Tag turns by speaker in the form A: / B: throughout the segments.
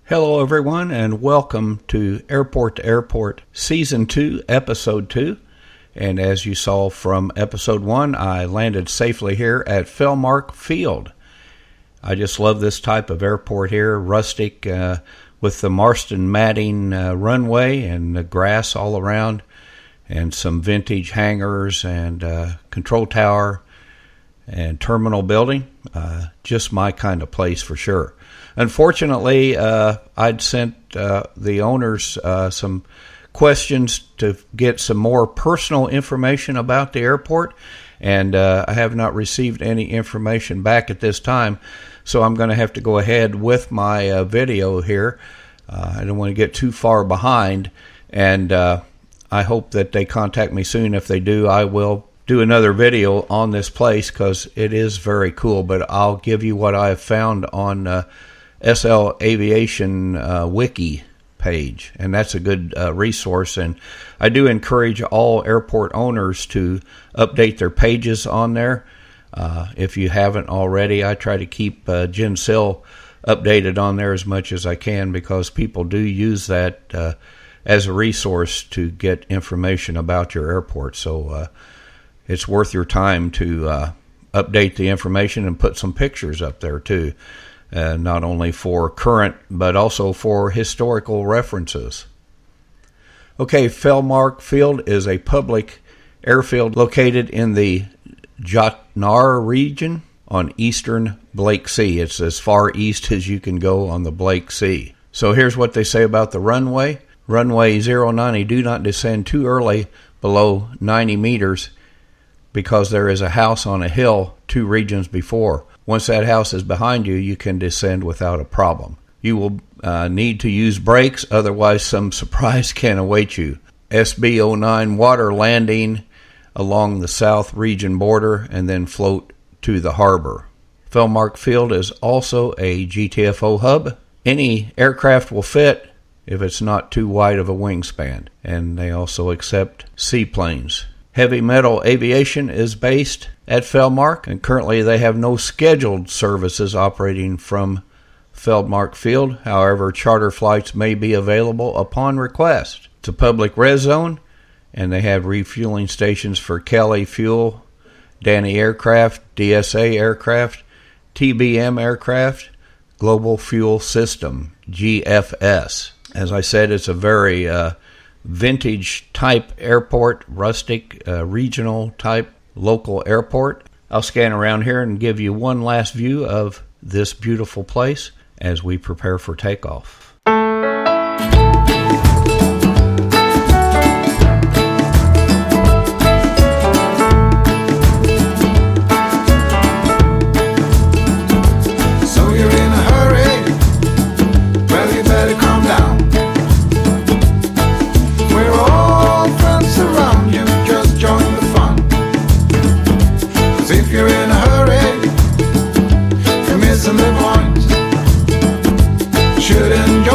A: Hello everyone and welcome to Airport, Season 2, Episode 2. And as you saw from Episode 1, I landed safely here at Fjelmark Field. I just love this type of airport here, rustic, with the Marston matting runway and the grass all around, and some vintage hangars and control tower and terminal building. Just my kind of place for sure. Unfortunately, I'd sent the owners some questions to get some more personal information about the airport, and I have not received any information back at this time, so I'm going to have to go ahead with my video here. I don't want to get too far behind, and I hope that they contact me soon. If they do, I will do another video on this place because it is very cool, but I'll give you what I have found on SL Aviation wiki page, and that's a good resource. And I do encourage all airport owners to update their pages on there. If you haven't already, I try to keep GenSil updated on there as much as I can because people do use that as a resource to get information about your airport. So it's worth your time to update the information and put some pictures up there too. Not only for current, but also for historical references. Okay, Fjelmark Field is a public airfield located in the Jotnar region on eastern Blake Sea. It's as far east as you can go on the Blake Sea. So here's what they say about the runway. Runway 090, do not descend too early below 90 meters because there is a house on a hill 2 regions before. Once that house is behind you, you can descend without a problem. You will need to use brakes, otherwise some surprise can await you. SB09 water landing along the south region border and then float to the harbor. Fjelmark Field is also a GTFO hub. Any aircraft will fit if it's not too wide of a wingspan, and they also accept seaplanes. Heavy Metal Aviation is based at Fjelmark, and currently they have no scheduled services operating from Fjelmark Field. However, charter flights may be available upon request. It's a public res zone, and they have refueling stations for Kelly Fuel, Danny Aircraft, DSA Aircraft, TBM Aircraft, Global Fuel System, GFS. As I said, it's a very vintage type airport, rustic, regional type local airport. I'll scan around here and give you one last view of this beautiful place as we prepare for takeoff.
B: Should enjoy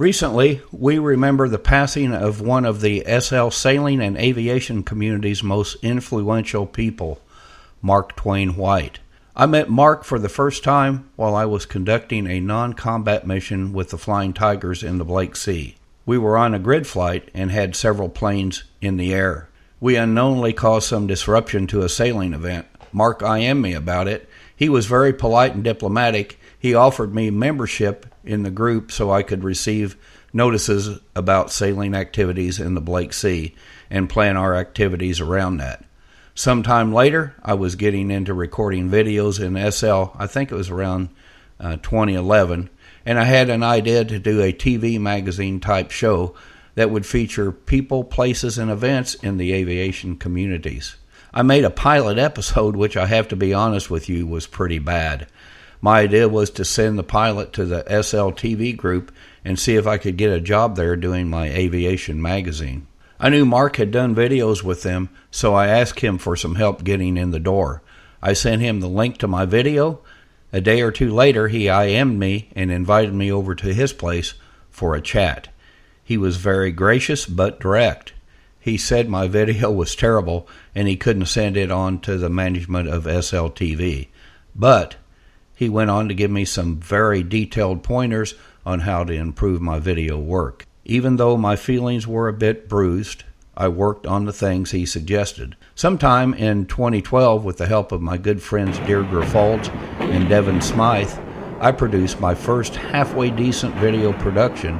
A: Recently, we remember the passing of one of the SL sailing and aviation community's most influential people, Mark Twain White. I met Mark for the first time while I was conducting a non-combat mission with the Flying Tigers in the Blake Sea. We were on a grid flight and had several planes in the air. We unknowingly caused some disruption to a sailing event. Mark IM'd me about it. He was very polite and diplomatic. He offered me membership in the group so I could receive notices about sailing activities in the Blake Sea and plan our activities around that. Sometime later, I was getting into recording videos in SL, I think it was around 2011, and I had an idea to do a TV magazine type show that would feature people, places, and events in the aviation communities. I made a pilot episode, which I have to be honest with you was pretty bad. My idea was to send the pilot to the SL TV group and see if I could get a job there doing my aviation magazine. I knew Mark had done videos with them, so I asked him for some help getting in the door. I sent him the link to my video. A day or two later, he IM'd me and invited me over to his place for a chat. He was very gracious but direct. He said my video was terrible and he couldn't send it on to the management of SL TV. But he went on to give me some very detailed pointers on how to improve my video work. Even though my feelings were a bit bruised, I worked on the things he suggested. Sometime in 2012, with the help of my good friends Deirdre Faulds and Devin Smythe, I produced my first halfway decent video production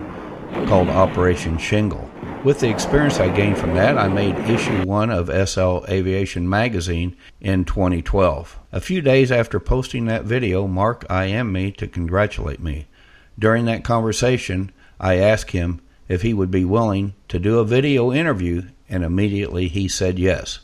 A: called Operation Shingle. With the experience I gained from that, I made issue 1 of SL Aviation magazine in 2012. A few days after posting that video, Mark IM'd me to congratulate me. During that conversation, I asked him if he would be willing to do a video interview, and immediately he said yes.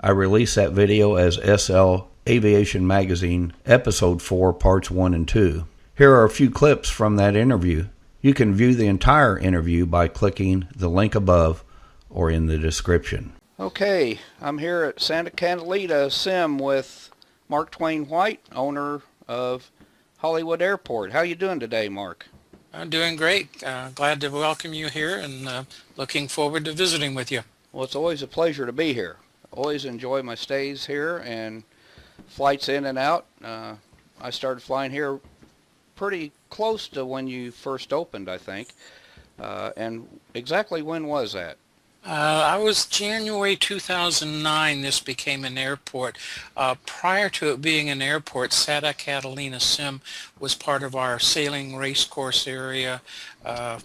A: I released that video as SL Aviation Magazine Episode 4, Parts 1 and 2. Here are a few clips from that interview. You can view the entire interview by clicking the link above or in the description. Okay, I'm here at Santa Catalina Sim with Mark Twain White, owner of Hollywood Airport. How you doing today, Mark?
B: I'm doing great. Glad to welcome you here and looking forward to visiting with you.
A: Well, it's always a pleasure to be here. Always enjoy my stays here and flights in and out. I started flying here pretty close to when you first opened, I think. And exactly when was that?
B: I was January 2009, this became an airport. Prior to it being an airport, Santa Catalina Sim was part of our sailing race course area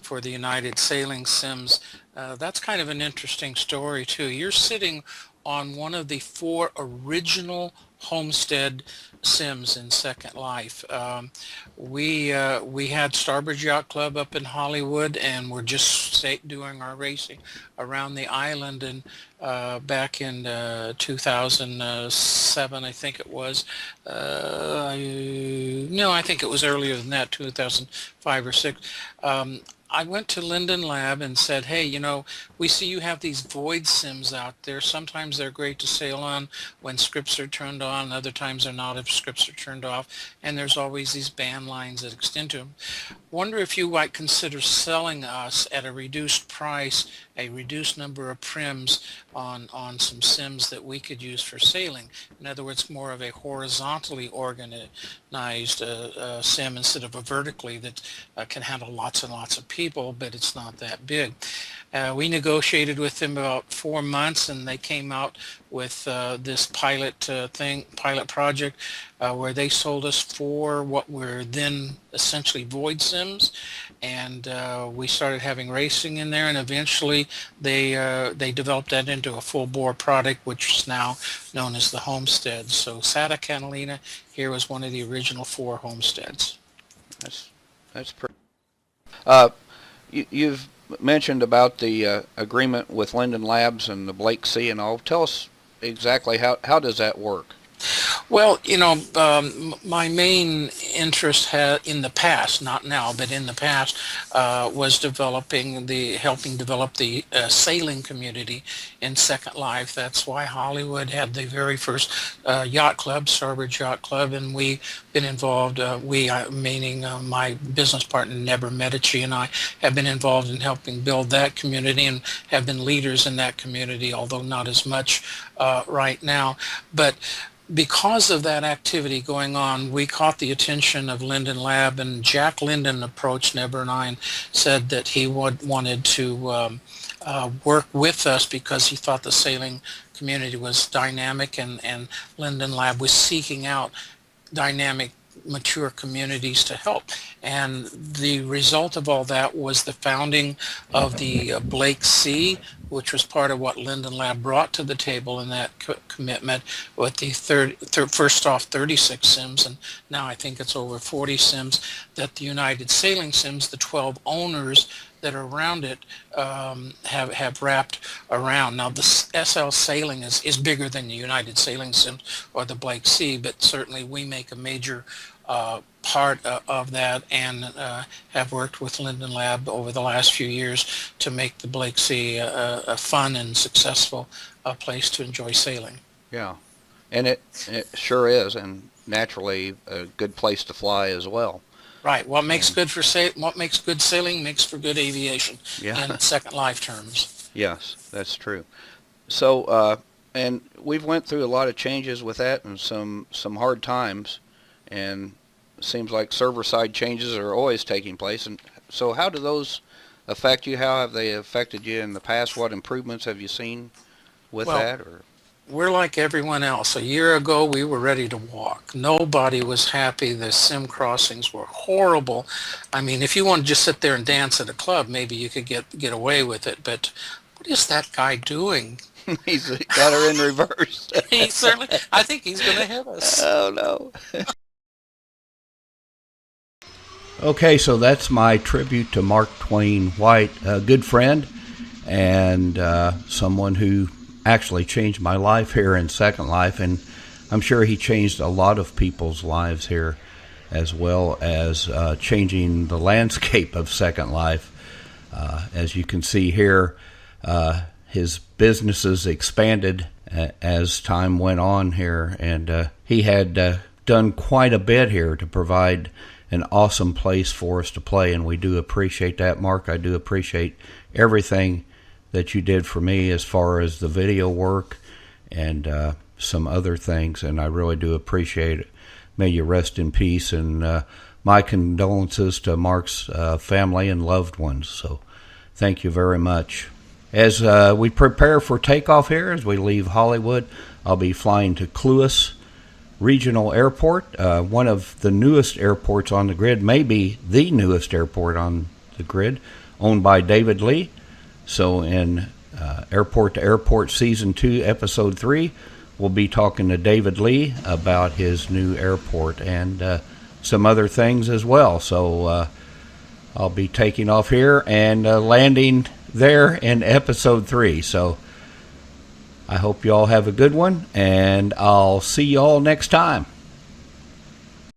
B: for the United Sailing Sims. That's kind of an interesting story too. You're sitting on one of the 4 original homestead sims in Second Life. We had Starbridge Yacht Club up in Hollywood, and we're just doing our racing around the island. And back in 2007, I think it was. No, I think it was earlier than that, 2005 or 6. I went to Linden Lab and said, hey, you know, we see you have these void sims out there. Sometimes they're great to sail on when scripts are turned on. Other times they're not if scripts are turned off. And there's always these band lines that extend to them. Wonder if you might consider selling us at a reduced price, a reduced number of prims on some sims that we could use for sailing. In other words, more of a horizontally organized sim instead of a vertically that can handle lots and lots of people, but it's not that big. We negotiated with them about 4 months, and they came out with this pilot project where they sold us 4 what were then essentially void sims, and we started having racing in there, and eventually they developed that into a full bore product, which is now known as the Homestead. So Santa Catalina here was one of the original 4 homesteads.
A: That's pretty. You've mentioned about the agreement with Linden Labs and the Blake Sea and all. Tell us exactly how does that work?
B: Well, my main interest in the past, not now, but in the past, was helping develop the sailing community in Second Life. That's why Hollywood had the very first yacht club, Starboard Yacht Club, and we've been involved. Meaning my business partner Nebra Medici and I, have been involved in helping build that community and have been leaders in that community, although not as much right now. But because of that activity going on, we caught the attention of Linden Lab, and Jack Linden approached Neber and I and said that he wanted to work with us because he thought the sailing community was dynamic, and Linden Lab was seeking out dynamic, mature communities to help. And the result of all that was the founding of the Blake Sea, which was part of what Linden Lab brought to the table in that commitment, with the first off 36 sims, and now I think it's over 40 sims that the United Sailing Sims, the 12 owners that are around it, have wrapped around. Now the SL Sailing is bigger than the United Sailing Sims or the Blake Sea, but certainly we make a major part of that, and have worked with Linden Lab over the last few years to make the Blake Sea a fun and successful place to enjoy sailing.
A: Yeah, and it sure is, and naturally a good place to fly as well.
B: Right. What makes good sailing makes for good aviation. Yeah. In Second Life terms.
A: Yes, that's true. So, and we've went through a lot of changes with that, and some hard times, and it seems like server-side changes are always taking place. And so, how do those affect you? How have they affected you in the past? What improvements have you seen with that? Or
B: we're like everyone else. A year ago, we were ready to walk. Nobody was happy. The sim crossings were horrible. I mean, if you want to just sit there and dance at a club, maybe you could get away with it. But what is that guy doing?
A: He's got her in reverse.
B: He certainly. I think he's going to hit us.
A: Oh no. Okay, so that's my tribute to Mark Twain White, a good friend and someone who actually changed my life here in Second Life, and I'm sure he changed a lot of people's lives here, as well as changing the landscape of Second Life. As you can see here, his businesses expanded as time went on here, and he had done quite a bit here to provide an awesome place for us to play, and we do appreciate that, Mark. I do appreciate everything that you did for me as far as the video work and some other things, and I really do appreciate it. May you rest in peace, and my condolences to Mark's family and loved ones. So thank you very much. As we prepare for takeoff here, as we leave Hollywood, I'll be flying to Cluis Regional Airport, one of the newest airports on the grid, maybe the newest airport on the grid, owned by David Lee. So in Airport to Airport Season 2, Episode 3, we'll be talking to David Lee about his new airport and some other things as well. So I'll be taking off here and landing there in Episode 3. So I hope you all have a good one, and I'll see you all next time.